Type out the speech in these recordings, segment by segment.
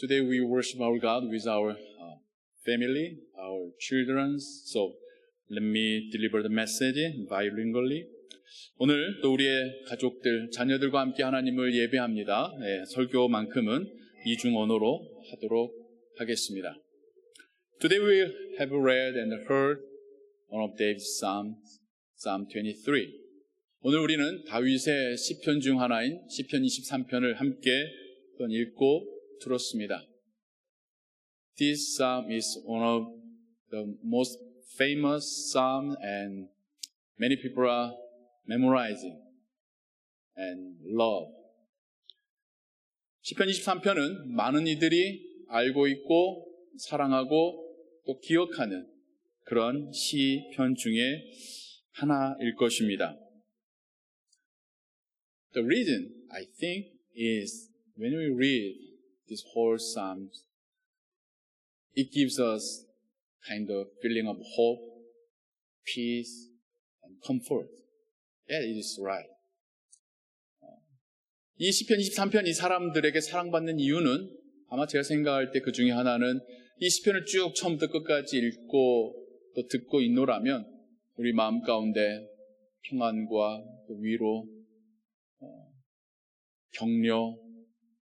Today we worship our God with our family, our children. So let me deliver the message bilingually. 오늘 또 우리의 가족들, 자녀들과 함께 하나님을 예배합니다. 설교만큼은 이중 언어로 하도록 하겠습니다. Today we have read and heard one of David's Psalms, Psalm 23. 오늘 우리는 다윗의 시편 중 하나인 시편 23편을 함께 읽고 들었습니다. This psalm is one of the most famous psalms and many people are memorizing and love. 시편 23편은 많은 이들이 알고 있고 사랑하고 또 기억하는 그런 시편 중에 하나일 것입니다. The reason I think is when we read this whole Psalms, it gives us kind of feeling of hope, peace, and comfort. Yeah, it is right. 이 시편 23편이 사람들에게 사랑받는 이유는 아마 제가 생각할 때 그 중에 하나는 이 시편을 쭉 처음부터 끝까지 읽고 또 듣고 있노라면 우리 마음 가운데 평안과 위로, 격려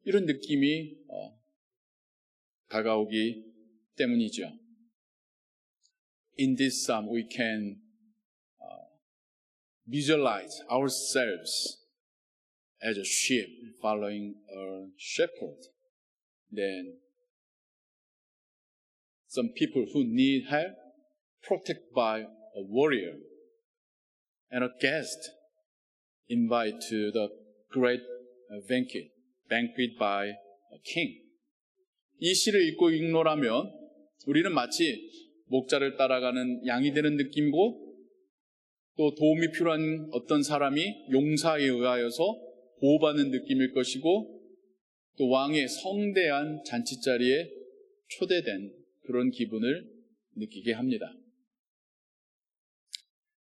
이런 느낌이 다가오기 때문이죠. In this psalm we can visualize ourselves as a sheep following a shepherd. Then some people who need help protected by a warrior and a guest invited to the great banquet by a king. 이 시를 읽고 읽노라면 우리는 마치 목자를 따라가는 양이 되는 느낌이고 또 도움이 필요한 어떤 사람이 용사에 의하여서 보호받는 느낌일 것이고 또 왕의 성대한 잔치자리에 초대된 그런 기분을 느끼게 합니다.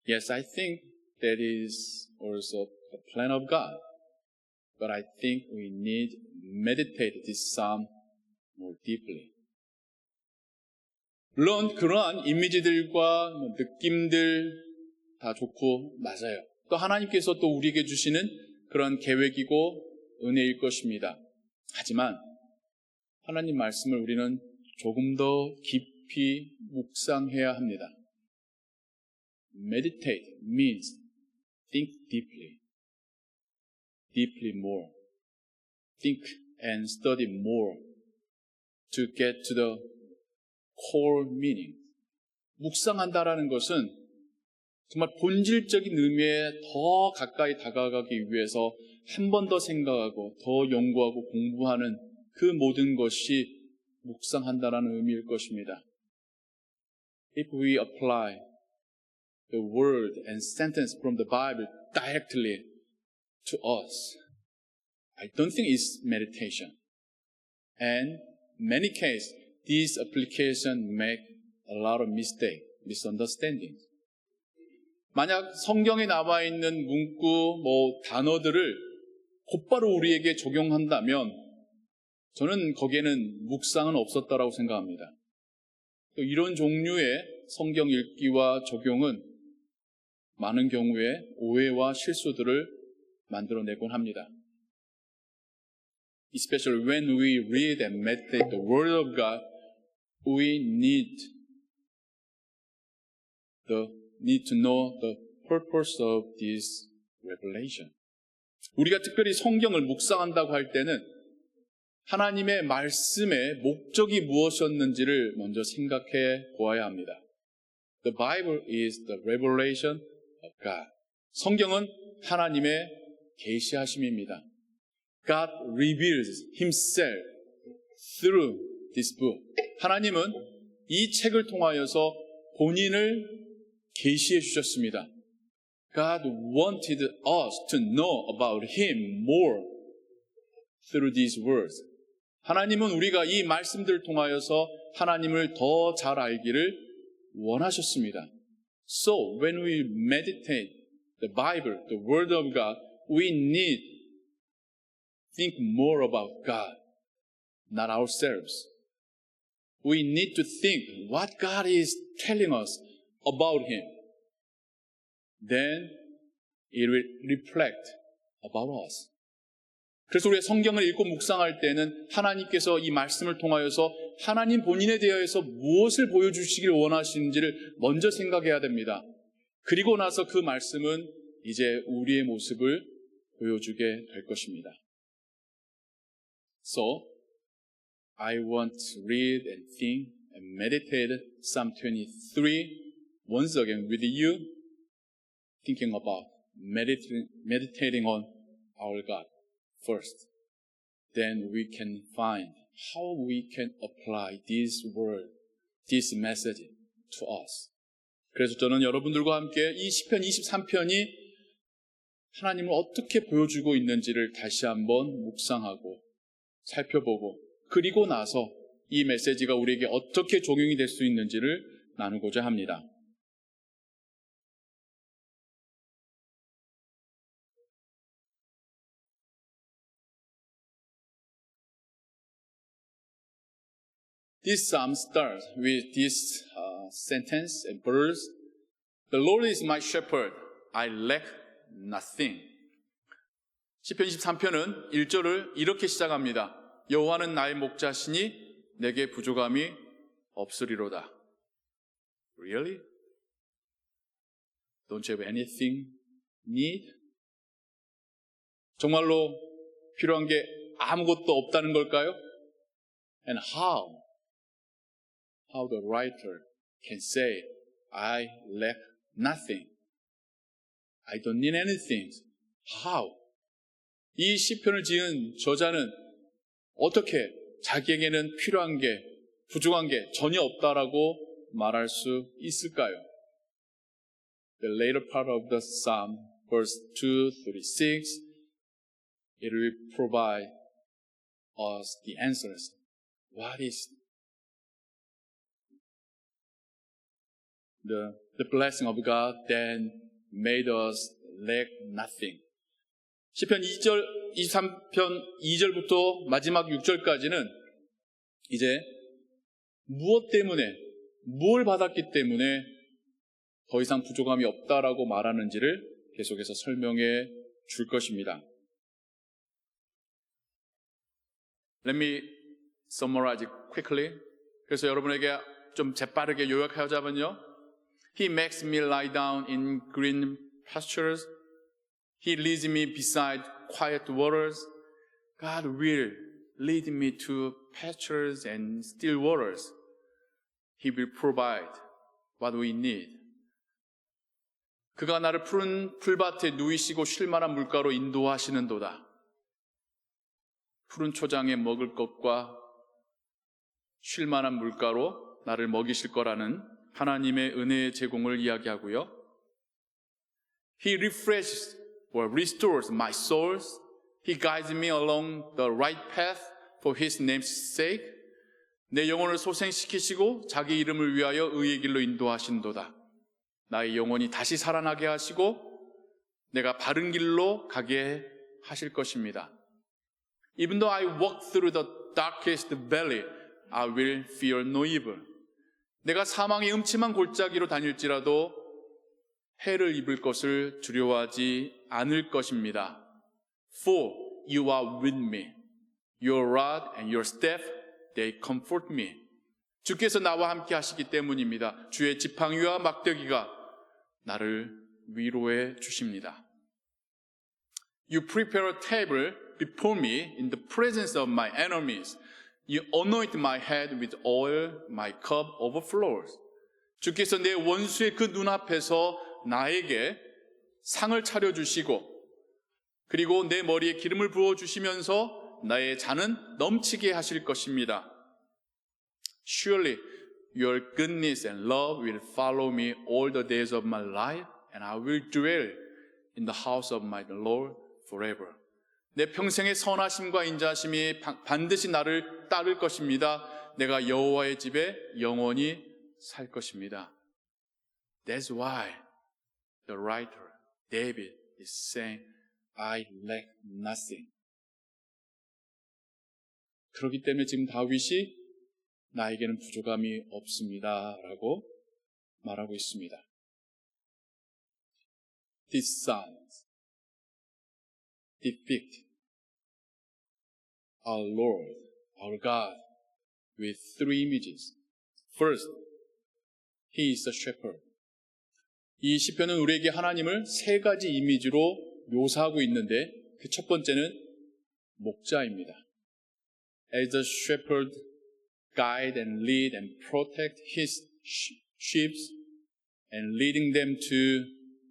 Yes, I think that is also the plan of God. But I think we need to meditate this psalm more deeply. 물론 그러한 이미지들과 느낌들 다 좋고 맞아요. 또 하나님께서 또 우리에게 주시는 그런 계획이고 은혜일 것입니다. 하지만 하나님 말씀을 우리는 조금 더 깊이 묵상해야 합니다. Meditate means think deeply. Deeply more. Think and study more to get to the core meaning. 묵상한다라는 것은 정말 본질적인 의미에 더 가까이 다가가기 위해서 한 번 더 생각하고 더 연구하고 공부하는 그 모든 것이 묵상한다라는 의미일 것입니다. If we apply the word and sentence from the Bible directly to us, I don't think it's meditation. And many cases, these applications make a lot of misunderstandings. 만약 성경에 나와 있는 문구, 단어들을 곧바로 우리에게 적용한다면 저는 거기에는 묵상은 없었다라고 생각합니다. 또 이런 종류의 성경 읽기와 적용은 많은 경우에 오해와 실수들을 만들어내곤 합니다. Especially when we read and meditate the Word of God, we need to know the purpose of this revelation. 우리가 특별히 성경을 묵상한다고 할 때는 하나님의 말씀의 목적이 무엇이었는지를 먼저 생각해 보아야 합니다. The Bible is the revelation of God. 성경은 하나님의 계시하심입니다. God reveals Himself through this book. 하나님은 이 책을 통하여서 본인을 계시해 주셨습니다. God wanted us to know about Him more through these words. 하나님은 우리가 이 말씀들을 통하여서 하나님을 더 잘 알기를 원하셨습니다. So when we meditate the Bible, the Word of God, we need to think more about God, not ourselves. We need to think what God is telling us about Him. Then it will reflect about us. 그래서 우리가 성경을 읽고 묵상할 때는 하나님께서 이 말씀을 통하여서 하나님 본인에 대해서 무엇을 보여주시길 원하시는지를 먼저 생각해야 됩니다. 그리고 나서 그 말씀은 이제 우리의 모습을 보여주게 될 것입니다. So, I want to read and think and meditate Psalm 23 once again with you, thinking about meditating on our God first. Then we can find how we can apply this word, this message to us. 그래서 저는 여러분들과 함께 이 시편 23편이 하나님을 어떻게 보여주고 있는지를 다시 한번 묵상하고 살펴보고 그리고 나서 이 메시지가 우리에게 어떻게 적용이 될 수 있는지를 나누고자 합니다. This psalm starts with this sentence and verse. The Lord is my shepherd. I lack nothing. 시편 23편은 1절을 이렇게 시작합니다. 여호와는 나의 목자시니 내게 부족함이 없으리로다. Really? Don't you have anything need? 정말로 필요한 게 아무것도 없다는 걸까요? And how the writer can say, I lack nothing. I don't need anything. How? 이 시편을 지은 저자는 어떻게 자기에게는 필요한 게, 부족한 게 전혀 없다라고 말할 수 있을까요? The later part of the psalm, verse 2-36, it will provide us the answers. What is the blessing of God that made us lack nothing? 시편 2절, 23편 2절부터 마지막 6절까지는 이제 무엇 때문에, 무엇을 받았기 때문에 더 이상 부족함이 없다라고 말하는지를 계속해서 설명해 줄 것입니다. Let me summarize it quickly. 그래서 여러분에게 좀 재빠르게 요약하자면요. He makes me lie down in green pastures. He leads me beside quiet waters. God will lead me to pastures and still waters. He will provide what we need. 그가 나를 푸른 풀밭에 누이시고 쉴만한 물가로 인도하시는도다. 푸른 초장에 먹을 것과 쉴만한 물가로 나를 먹이실 거라는 하나님의 은혜의 제공을 이야기하고요. He refreshes or restores my souls. He guides me along the right path for His name's sake. 내 영혼을 소생시키시고 자기 이름을 위하여 의의 길로 인도하신도다. 나의 영혼이 다시 살아나게 하시고 내가 바른 길로 가게 하실 것입니다. Even though I walk through the darkest valley, I will fear no evil. 내가 사망의 음침한 골짜기로 다닐지라도 해를 입을 것을 두려워하지 않을 것입니다. For you are with me. Your rod and your staff, they comfort me. 주께서 나와 함께 하시기 때문입니다. 주의 지팡이와 막대기가 나를 위로해 주십니다. You prepare a table before me in the presence of my enemies. You anoint my head with oil, my cup overflows. 주께서 내 원수의 그 눈앞에서 나에게 상을 차려주시고 그리고 내 머리에 기름을 부어주시면서 나의 잔은 넘치게 하실 것입니다. Surely your goodness and love will follow me all the days of my life and I will dwell in the house of my Lord forever. 내 평생의 선하심과 인자하심이 반드시 나를 따를 것입니다. 내가 여호와의 집에 영원히 살 것입니다. That's why the writer, David, is saying, I lack nothing. 그렇기 때문에 지금 다윗이 나에게는 부족함이 없습니다 라고 말하고 있습니다. These sons depict our Lord, our God with three images. First, He is the shepherd. 이 시편은 우리에게 하나님을 세 가지 이미지로 묘사하고 있는데 그 첫 번째는 목자입니다. As the shepherd guide and lead and protect his sheep and leading them to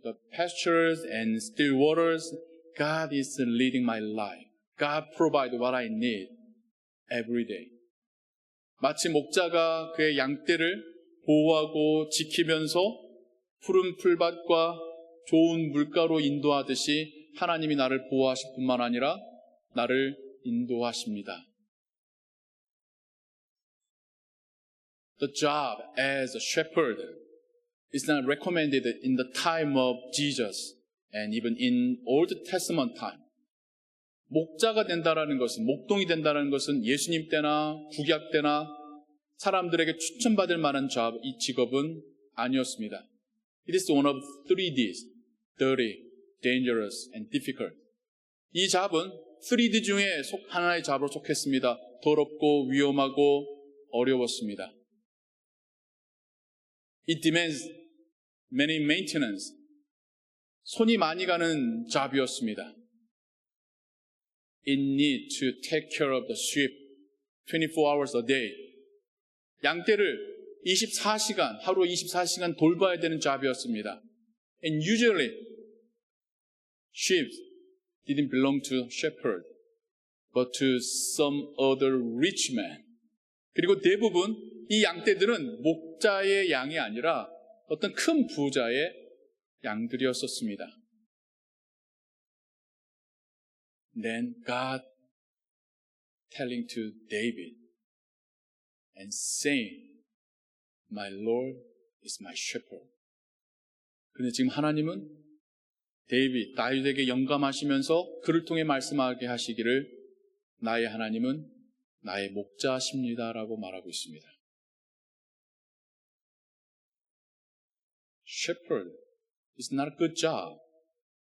the pastures and still waters, God is leading my life. God provides what I need every day. 마치 목자가 그의 양떼를 보호하고 지키면서 푸른 풀밭과 좋은 물가로 인도하듯이 하나님이 나를 보호하실 뿐만 아니라 나를 인도하십니다. The job as a shepherd is not recommended in the time of Jesus and even in Old Testament time. 목자가 된다라는 것은, 목동이 된다라는 것은 예수님 때나 구약 때나 사람들에게 추천받을 만한 이 직업은 아니었습니다. It is one of three Ds, dirty, dangerous, and difficult. 이 잡은 3D 중에 하나의 잡으로 속했습니다. 더럽고 위험하고 어려웠습니다. It demands many maintenance. 손이 많이 가는 잡이었습니다. It needs to take care of the sheep 24 hours a day. 양떼를 24시간, 하루 24시간 돌봐야 되는 잡이었습니다. And usually, sheep didn't belong to shepherd, but to some other rich man. 그리고 대부분 이 양떼들은 목자의 양이 아니라 어떤 큰 부자의 양들이었었습니다. Then God telling to David and saying, My Lord is my shepherd. 그런데 지금 하나님은 다윗에게 영감하시면서 그를 통해 말씀하게 하시기를 나의 하나님은 나의 목자십니다라고 말하고 있습니다. Shepherd is not a good job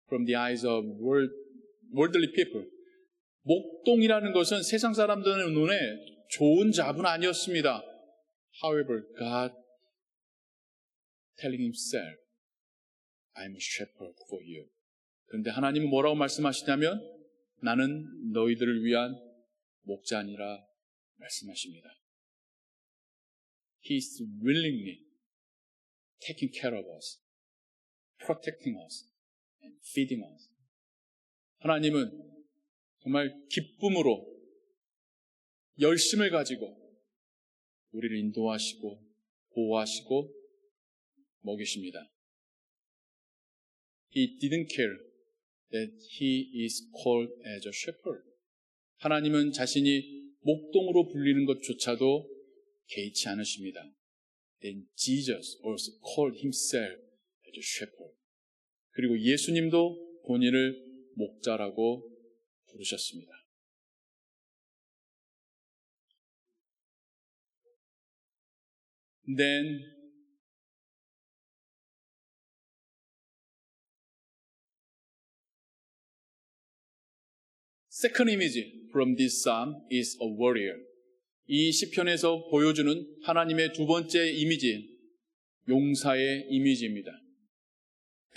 from the eyes of worldly people. 목동이라는 것은 세상 사람들의 눈에 좋은 잡은 아니었습니다. However, God telling himself, I'm a shepherd for you. 그런데 하나님은 뭐라고 말씀하시냐면 나는 너희들을 위한 목자니라 말씀하십니다. He is willingly taking care of us, protecting us, and feeding us. 하나님은 정말 기쁨으로 열심을 가지고 우리를 인도하시고 보호하시고 먹이십니다. He didn't care that he is called as a shepherd. 하나님은 자신이 목동으로 불리는 것조차도 개의치 않으십니다. Then Jesus also called himself as a shepherd. 그리고 예수님도 본인을 목자라고 부르셨습니다. Then second image from this psalm is a warrior. 이 시편에서 보여주는 하나님의 두 번째 이미지, 용사의 이미지입니다.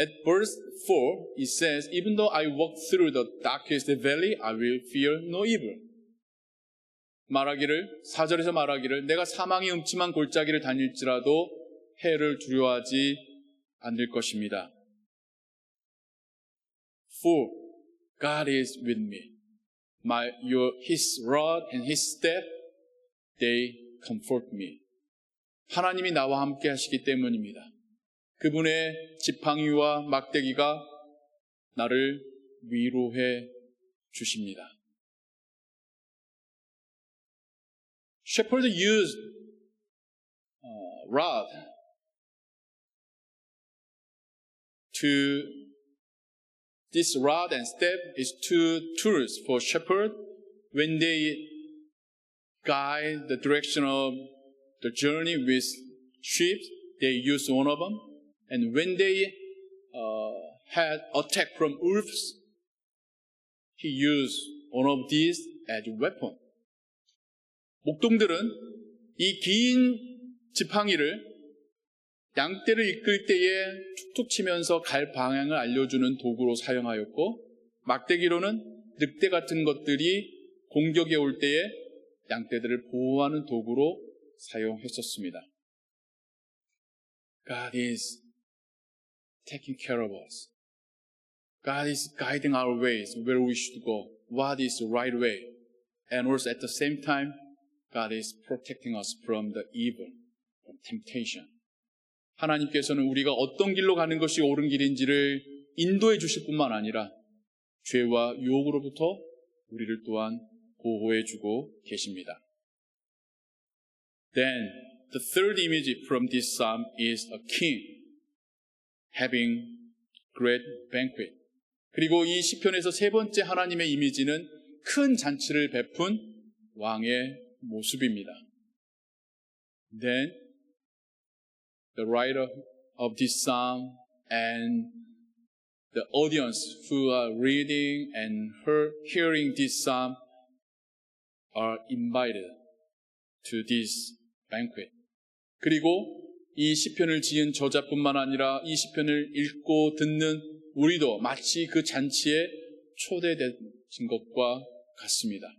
At verse 4, it says, Even though I walk through the darkest valley, I will fear no evil. 4절에서 말하기를, 내가 사망의 음침한 골짜기를 다닐지라도 해를 두려워하지 않을 것입니다. For God is with me. His rod and His staff, they comfort me. 하나님이 나와 함께 하시기 때문입니다. 그분의 지팡이와 막대기가 나를 위로해 주십니다. Shepherd used rod This rod and staff is two tools for shepherd when they guide the direction of the journey with sheep. They used one of them. And when they had attack from wolves, he used one of these as a weapon. 목동들은 이 긴 지팡이를 양떼를 이끌 때에 툭툭 치면서 갈 방향을 알려주는 도구로 사용하였고, 막대기로는 늑대 같은 것들이 공격에 올 때에 양떼들을 보호하는 도구로 사용했었습니다. God is taking care of us. God is guiding our ways, where we should go, what is the right way. And also at the same time, God is protecting us from the evil, from temptation. 하나님께서는 우리가 어떤 길로 가는 것이 옳은 길인지를 인도해 주실 뿐만 아니라 죄와 유혹으로부터 우리를 또한 보호해 주고 계십니다. Then the third image from this psalm is a king having great banquet. 그리고 이 시편에서 세 번째 하나님의 이미지는 큰 잔치를 베푼 왕의 모습입니다. Then the writer of this psalm and the audience who are reading and hearing this psalm are invited to this banquet. 그리고 이 시편을 지은 저자뿐만 아니라 이 시편을 읽고 듣는 우리도 마치 그 잔치에 초대된 것과 같습니다.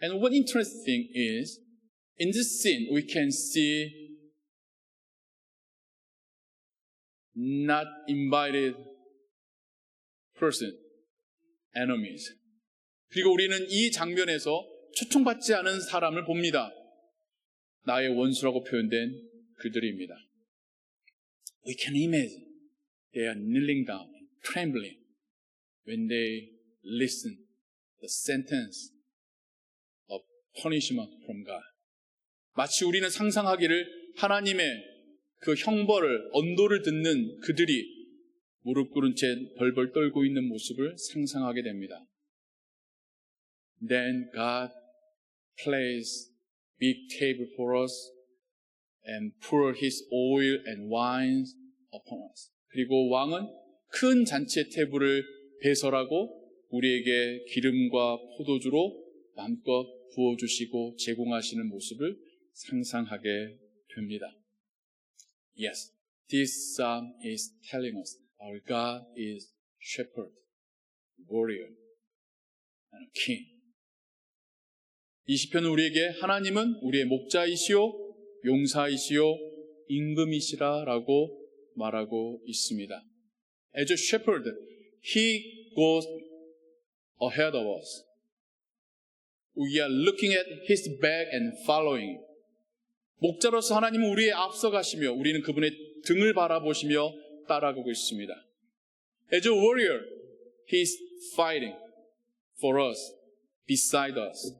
And what interesting is, in this scene we can see not invited person, enemies. 그리고 우리는 이 장면에서 초청받지 않은 사람을 봅니다. 나의 원수라고 표현된 그들입니다. We can imagine they are kneeling down and trembling when they listen the sentence of punishment from God. 마치 우리는 상상하기를 하나님의 그 형벌을, 언도를 듣는 그들이 무릎 꿇은 채 벌벌 떨고 있는 모습을 상상하게 됩니다. Then God placed big table for us and pour His oil and wines upon us. 그리고 왕은 큰 잔치의 테이블을 배설하고 우리에게 기름과 포도주로 마음껏 부어주시고 제공하시는 모습을 상상하게 됩니다. Yes, this psalm is telling us our God is shepherd, warrior, and a king. 이 시편은 우리에게 하나님은 우리의 목자이시오, 용사이시오, 임금이시라라고 말하고 있습니다. As a shepherd, He goes ahead of us. We are looking at His back and following. 목자로서 하나님은 우리의 앞서 가시며 우리는 그분의 등을 바라보시며 따라가고 있습니다. As a warrior, He is fighting for us, beside us.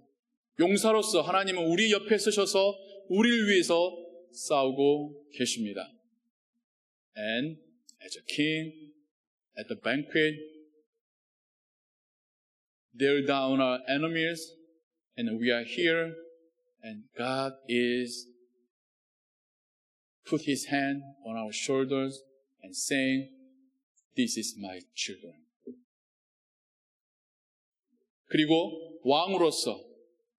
용사로서 하나님은 우리 옆에 서셔서 우리를 위해서 싸우고 계십니다. And as a king, at the banquet, tear down our enemies, and we are here, and God is put His hand on our shoulders and saying, "This is my children." 그리고 왕으로서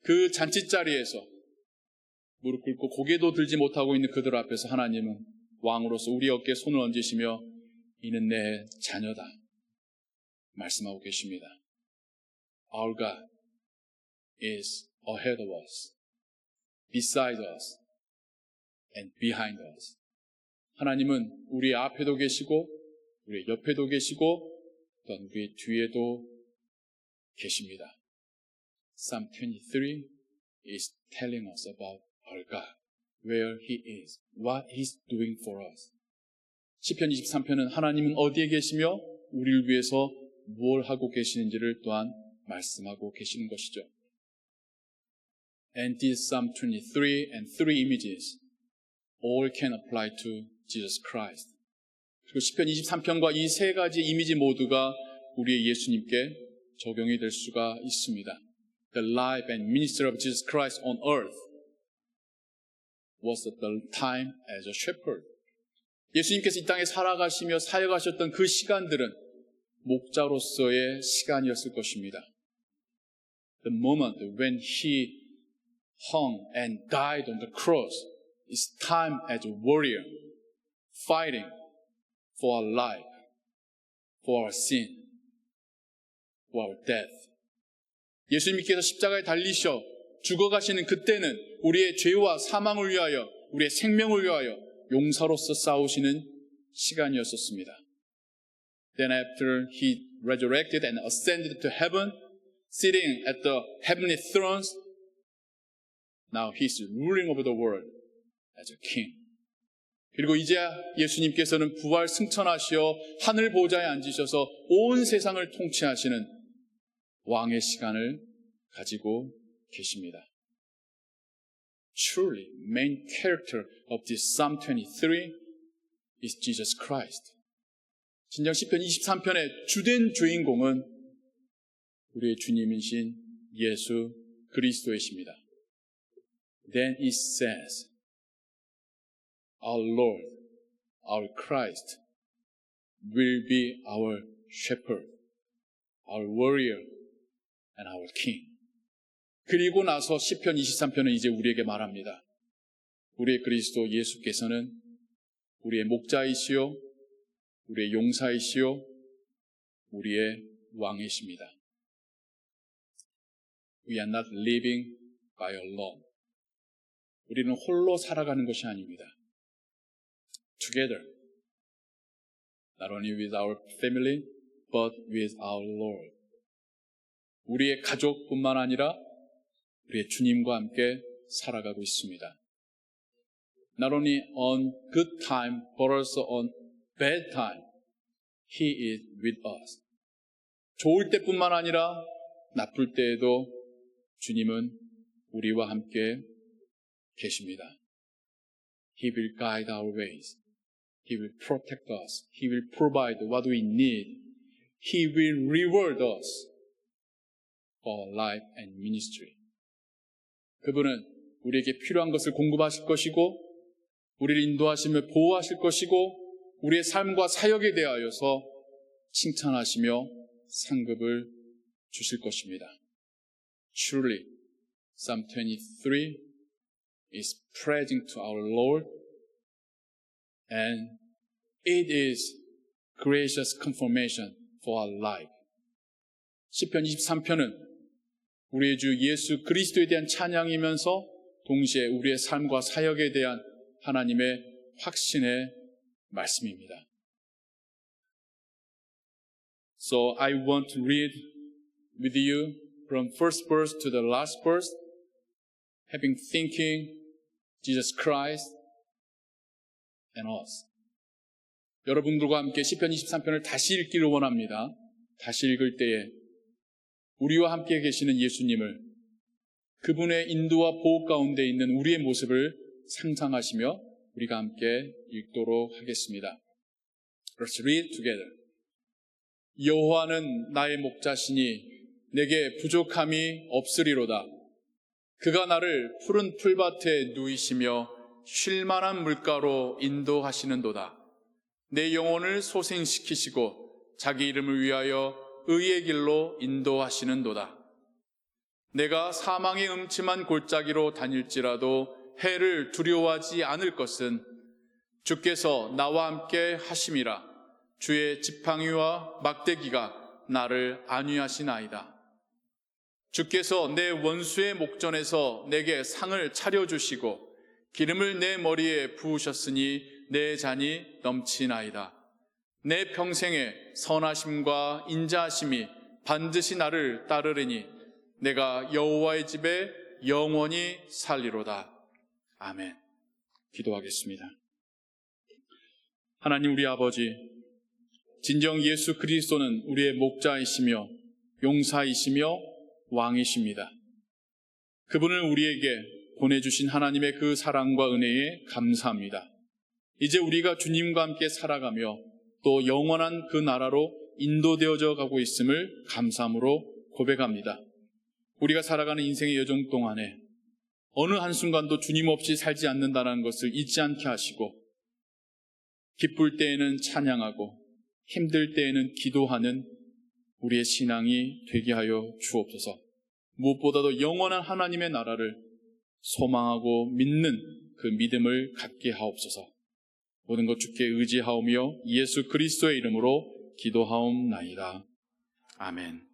그 잔치자리에서 무릎 꿇고 고개도 들지 못하고 있는 그들 앞에서 하나님은 왕으로서 우리 어깨에 손을 얹으시며 이는 내 자녀다 말씀하고 계십니다. Our God is ahead of us, beside us, and behind us. 하나님은 우리 앞에도 계시고 우리 옆에도 계시고 또한 우리 뒤에도 계십니다. Psalm 23 is telling us about our God, where He is, what He's doing for us. 시편 23편은 하나님은 어디에 계시며 우리를 위해서 무엇을 하고 계시는지를 또한 말씀하고 계시는 것이죠. And this Psalm 23 and three images all can apply to Jesus Christ. 그리고 시편 23편과 이 세 가지 이미지 모두가 우리의 예수님께 적용이 될 수가 있습니다. the life and ministry of Jesus Christ on earth was the time as a shepherd. 예수님께서 이 땅에 살아가시며 사역하셨던 그 시간들은 목자로서의 시간이었을 것입니다. The moment when he hung and died on the cross is time as a warrior fighting for our life, for our sin, for our death. 예수님께서 십자가에 달리셔 죽어가시는 그때는 우리의 죄와 사망을 위하여, 우리의 생명을 위하여 용사로서 싸우시는 시간이었었습니다. Then after he resurrected and ascended to heaven, sitting at the heavenly thrones, now he's ruling over the world as a king. 그리고 이제 예수님께서는 부활 승천하시어 하늘 보좌에 앉으셔서 온 세상을 통치하시는 왕의 시간을 가지고 계십니다. Truly, main character of this Psalm 23 is Jesus Christ. 진정 시편 23편의 주된 주인공은 우리의 주님이신 예수 그리스도이십니다. Then it says, Our Lord, our Christ will be our shepherd, our warrior, and our king. 그리고 나서 시편 23편은 이제 우리에게 말합니다. 우리의 그리스도 예수께서는 우리의 목자이시요, 우리의 용사이시요, 우리의 왕이십니다. We are not living by alone. 우리는 홀로 살아가는 것이 아닙니다. Together, not only with our family, but with our Lord. 우리의 가족뿐만 아니라 우리의 주님과 함께 살아가고 있습니다. Not only on good time, but also on bad time, He is with us. 좋을 때뿐만 아니라 나쁠 때에도 주님은 우리와 함께 계십니다. He will guide our ways. He will protect us. He will provide what we need. He will reward us for our life and ministry. 그분은 우리에게 필요한 것을 공급하실 것이고 우리를 인도하시며 보호하실 것이고 우리의 삶과 사역에 대하여서 칭찬하시며 상급을 주실 것입니다. Truly, Psalm 23 is praising to our Lord and it is gracious confirmation for our life. 시편 23편은 우리의 주 예수 그리스도에 대한 찬양이면서 동시에 우리의 삶과 사역에 대한 하나님의 확신의 말씀입니다. So I want to read with you from first verse to the last verse, having thinking Jesus Christ and us. 여러분들과 함께 시편 23편을 다시 읽기를 원합니다. 다시 읽을 때에 우리와 함께 계시는 예수님을 그분의 인도와 보호 가운데 있는 우리의 모습을 상상하시며 우리가 함께 읽도록 하겠습니다. Let's read together. 여호와는 나의 목자시니 내게 부족함이 없으리로다. 그가 나를 푸른 풀밭에 누이시며 쉴만한 물가로 인도하시는도다. 내 영혼을 소생시키시고 자기 이름을 위하여 의의 길로 인도하시는도다. 내가 사망의 음침한 골짜기로 다닐지라도 해를 두려워하지 않을 것은 주께서 나와 함께 하심이라. 주의 지팡이와 막대기가 나를 안위하시나이다. 주께서 내 원수의 목전에서 내게 상을 차려주시고 기름을 내 머리에 부으셨으니 내 잔이 넘치나이다. 내 평생에 선하심과 인자하심이 반드시 나를 따르리니 내가 여호와의 집에 영원히 살리로다. 아멘. 기도하겠습니다. 하나님 우리 아버지, 진정 예수 그리스도는 우리의 목자이시며 용사이시며 왕이십니다. 그분을 우리에게 보내주신 하나님의 그 사랑과 은혜에 감사합니다. 이제 우리가 주님과 함께 살아가며 또 영원한 그 나라로 인도되어져 가고 있음을 감사함으로 고백합니다. 우리가 살아가는 인생의 여정 동안에 어느 한순간도 주님 없이 살지 않는다는 것을 잊지 않게 하시고, 기쁠 때에는 찬양하고 힘들 때에는 기도하는 우리의 신앙이 되게 하여 주옵소서. 무엇보다도 영원한 하나님의 나라를 소망하고 믿는 그 믿음을 갖게 하옵소서. 모든 것 주께 의지하오며 예수 그리스도의 이름으로 기도하옵나이다. 아멘.